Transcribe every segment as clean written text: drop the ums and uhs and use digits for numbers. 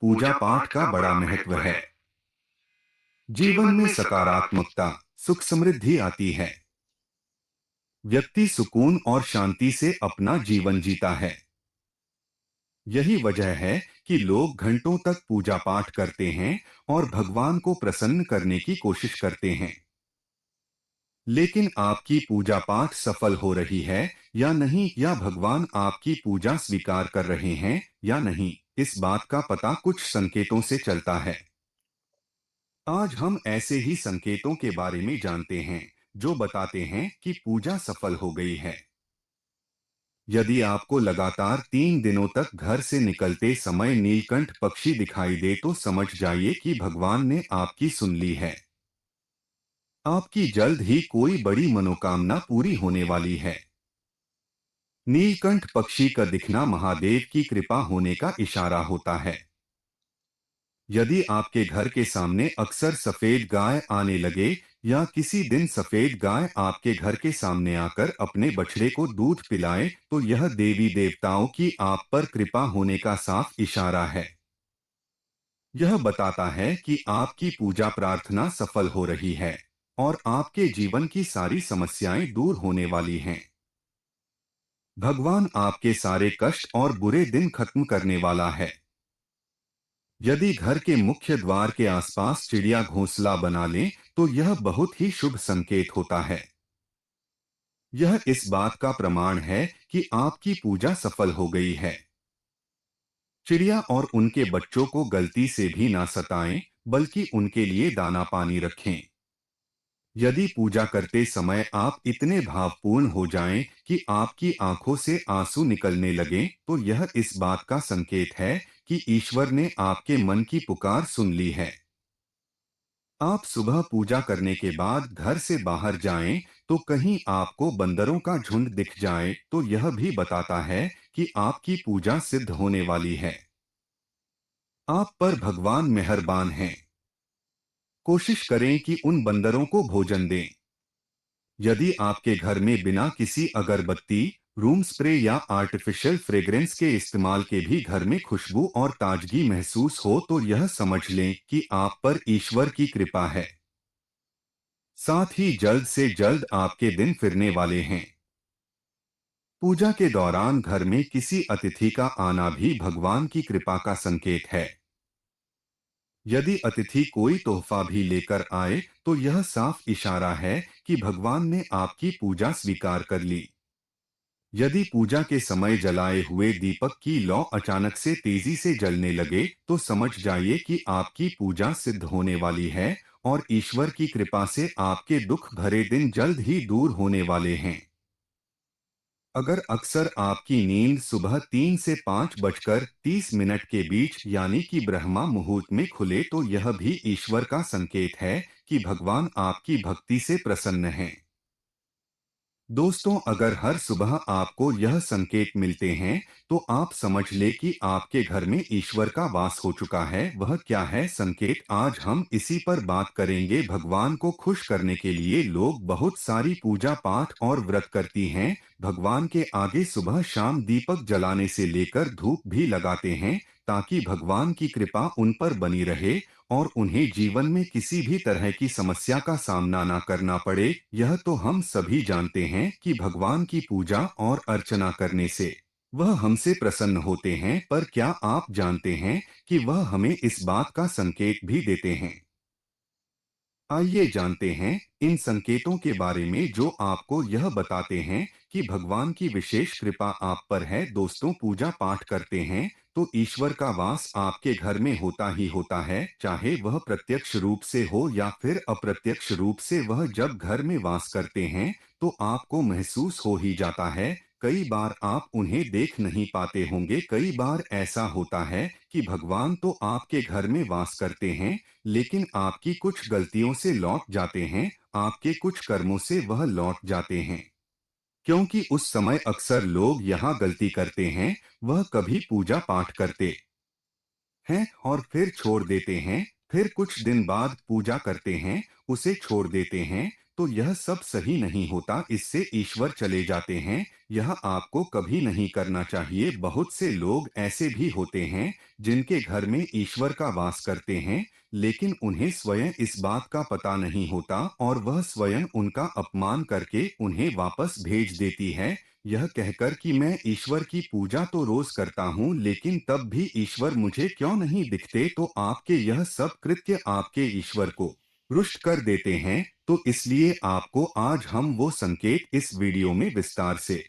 पूजा पाठ का बड़ा महत्व है। जीवन में सकारात्मकता, सुख समृद्धि आती है। व्यक्ति सुकून और शांति से अपना जीवन जीता है। यही वजह है कि लोग घंटों तक पूजा पाठ करते हैं और भगवान को प्रसन्न करने की कोशिश करते हैं। लेकिन आपकी पूजा पाठ सफल हो रही है या नहीं, या भगवान आपकी पूजा स्वीकार कर रहे हैं या नहीं, इस बात का पता कुछ संकेतों से चलता है। आज हम ऐसे ही संकेतों के बारे में जानते हैं जो बताते हैं कि पूजा सफल हो गई है। यदि आपको लगातार 3 दिनों तक घर से निकलते समय नीलकंठ पक्षी दिखाई दे तो समझ जाइए कि भगवान ने आपकी सुन ली है। आपकी जल्द ही कोई बड़ी मनोकामना पूरी होने वाली है। नीलकंठ पक्षी का दिखना महादेव की कृपा होने का इशारा होता है। यदि आपके घर के सामने अक्सर सफेद गाय आने लगे या किसी दिन सफेद गाय आपके घर के सामने आकर अपने बछड़े को दूध पिलाए तो यह देवी देवताओं की आप पर कृपा होने का साफ इशारा है। यह बताता है कि आपकी पूजा प्रार्थना सफल हो रही है और आपके जीवन की सारी समस्याएं दूर होने वाली हैं। भगवान आपके सारे कष्ट और बुरे दिन खत्म करने वाला है। यदि घर के मुख्य द्वार के आसपास चिड़िया घोंसला बना लें तो यह बहुत ही शुभ संकेत होता है। यह इस बात का प्रमाण है कि आपकी पूजा सफल हो गई है। चिड़िया और उनके बच्चों को गलती से भी ना सताएं, बल्कि उनके लिए दाना पानी रखें। यदि पूजा करते समय आप इतने भावपूर्ण हो जाएं कि आपकी आंखों से आंसू निकलने लगें, तो यह इस बात का संकेत है कि ईश्वर ने आपके मन की पुकार सुन ली है। आप सुबह पूजा करने के बाद घर से बाहर जाएं, तो कहीं आपको बंदरों का झुंड दिख जाए तो यह भी बताता है कि आपकी पूजा सिद्ध होने वाली है। आप पर भगवान मेहरबान हैं। कोशिश करें कि उन बंदरों को भोजन दें। यदि आपके घर में बिना किसी अगरबत्ती, रूम स्प्रे या आर्टिफिशियल फ्रेग्रेंस के इस्तेमाल के भी घर में खुशबू और ताजगी महसूस हो तो यह समझ लें कि आप पर ईश्वर की कृपा है। साथ ही जल्द से जल्द आपके दिन फिरने वाले हैं। पूजा के दौरान घर में किसी अतिथि का आना भी भगवान की कृपा का संकेत है। यदि अतिथि कोई तोहफा भी लेकर आए तो यह साफ इशारा है कि भगवान ने आपकी पूजा स्वीकार कर ली। यदि पूजा के समय जलाए हुए दीपक की लौ अचानक से तेजी से जलने लगे तो समझ जाइए कि आपकी पूजा सिद्ध होने वाली है और ईश्वर की कृपा से आपके दुख भरे दिन जल्द ही दूर होने वाले हैं। अगर अक्सर आपकी नींद सुबह 3 से 5 बजकर 30 मिनट के बीच यानी कि ब्रह्मा मुहूर्त में खुले तो यह भी ईश्वर का संकेत है कि भगवान आपकी भक्ति से प्रसन्न हैं। दोस्तों, अगर हर सुबह आपको यह संकेत मिलते हैं तो आप समझ ले कि आपके घर में ईश्वर का वास हो चुका है। वह क्या है संकेत, आज हम इसी पर बात करेंगे। भगवान को खुश करने के लिए लोग बहुत सारी पूजा पाठ और व्रत करती हैं। भगवान के आगे सुबह शाम दीपक जलाने से लेकर धूप भी लगाते हैं ताकि भगवान की कृपा उन पर बनी रहे और उन्हें जीवन में किसी भी तरह की समस्या का सामना ना करना पड़े। यह तो हम सभी जानते हैं कि भगवान की पूजा और अर्चना करने से वह हमसे प्रसन्न होते हैं, पर क्या आप जानते हैं कि वह हमें इस बात का संकेत भी देते हैं। आइए जानते हैं इन संकेतों के बारे में जो आपको यह बताते हैं कि भगवान की विशेष कृपा आप पर है। दोस्तों, पूजा पाठ करते हैं तो ईश्वर का वास आपके घर में होता ही होता है, चाहे वह प्रत्यक्ष रूप से हो या फिर अप्रत्यक्ष रूप से। वह जब घर में वास करते हैं तो आपको महसूस हो ही जाता है। कई बार आप उन्हें देख नहीं पाते होंगे। कई बार ऐसा होता है कि भगवान तो आपके घर में वास करते हैं, लेकिन आपकी कुछ गलतियों से लौट जाते हैं, आपके कुछ कर्मों से वह लौट जाते हैं। क्योंकि उस समय अक्सर लोग यहाँ गलती करते हैं, वह कभी पूजा पाठ करते हैं और फिर छोड़ देते हैं, फिर कुछ दिन बाद पूजा करते हैं, उसे छोड़ देते हैं, तो यह सब सही नहीं होता, इससे ईश्वर चले जाते हैं। यह आपको कभी नहीं करना चाहिए। बहुत से लोग ऐसे भी होते हैं जिनके घर में ईश्वर का वास करते हैं, लेकिन उन्हें स्वयं इस बात का पता नहीं होता और वह स्वयं उनका अपमान करके उन्हें वापस भेज देती है, यह कहकर कि मैं ईश्वर की पूजा तो रोज करता हूँ, लेकिन तब भी ईश्वर मुझे क्यों नहीं दिखते। तो आपके यह सब कृत्य आपके ईश्वर को रुष्ट कर देते हैं। तो इसलिए आपको आज हम वो संकेत इस वीडियो में विस्तार से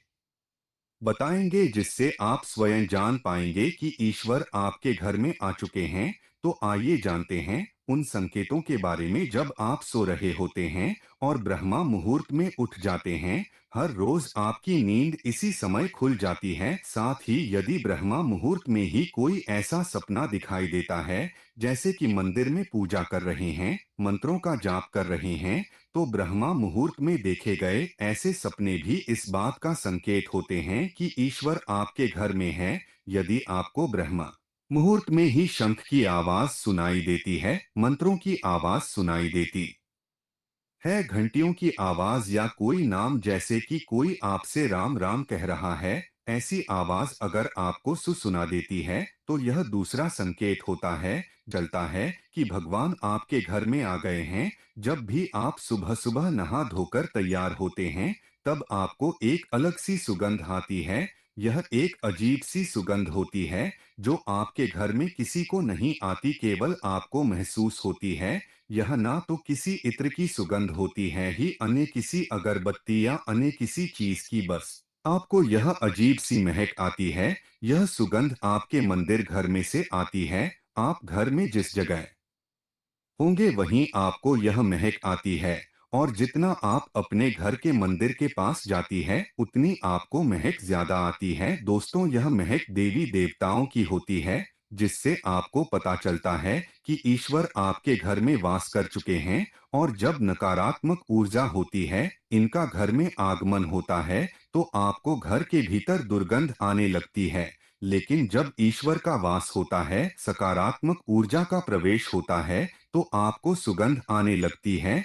बताएंगे, जिससे आप स्वयं जान पाएंगे कि ईश्वर आपके घर में आ चुके हैं। तो आइए जानते हैं उन संकेतों के बारे में। जब आप सो रहे होते हैं और ब्रह्मा मुहूर्त में उठ जाते हैं, हर रोज आपकी नींद इसी समय खुल जाती है। साथ ही यदि ब्रह्मा मुहूर्त में ही कोई ऐसा सपना दिखाई देता है, जैसे कि मंदिर में पूजा कर रहे हैं, मंत्रों का जाप कर रहे हैं, तो ब्रह्मा मुहूर्त में देखे गए ऐसे सपने भी इस बात का संकेत होते हैं कि ईश्वर आपके घर में है। यदि आपको ब्रह्मा मुहूर्त में ही शंख की आवाज सुनाई देती है, मंत्रों की आवाज सुनाई देती है, घंटियों की आवाज या कोई नाम जैसे कि कोई आपसे राम राम कह रहा है, ऐसी आवाज अगर आपको सुना देती है, तो यह दूसरा संकेत होता है, जलता है कि भगवान आपके घर में आ गए हैं। जब भी आप सुबह सुबह नहा धोकर तैयार होते हैं, तब आपको एक अलग सी सुगंध आती है। यह एक अजीब सी सुगंध होती है जो आपके घर में किसी को नहीं आती, केवल आपको महसूस होती है। यह ना तो किसी इत्र की सुगंध होती है ही, अन्य किसी अगरबत्ती या अन्य किसी चीज की, बस आपको यह अजीब सी महक आती है। यह सुगंध आपके मंदिर घर में से आती है। आप घर में जिस जगह होंगे वहीं आपको यह महक आती है, और जितना आप अपने घर के मंदिर के पास जाती है, उतनी आपको महक ज्यादा आती है। दोस्तों, यह महक देवी देवताओं की होती है, जिससे आपको पता चलता है कि ईश्वर आपके घर में वास कर चुके हैं। और जब नकारात्मक ऊर्जा होती है, इनका घर में आगमन होता है, तो आपको घर के भीतर दुर्गंध आने लगती है। लेकिन जब ईश्वर का वास होता है, सकारात्मक ऊर्जा का प्रवेश होता है, तो आपको सुगंध आने लगती है।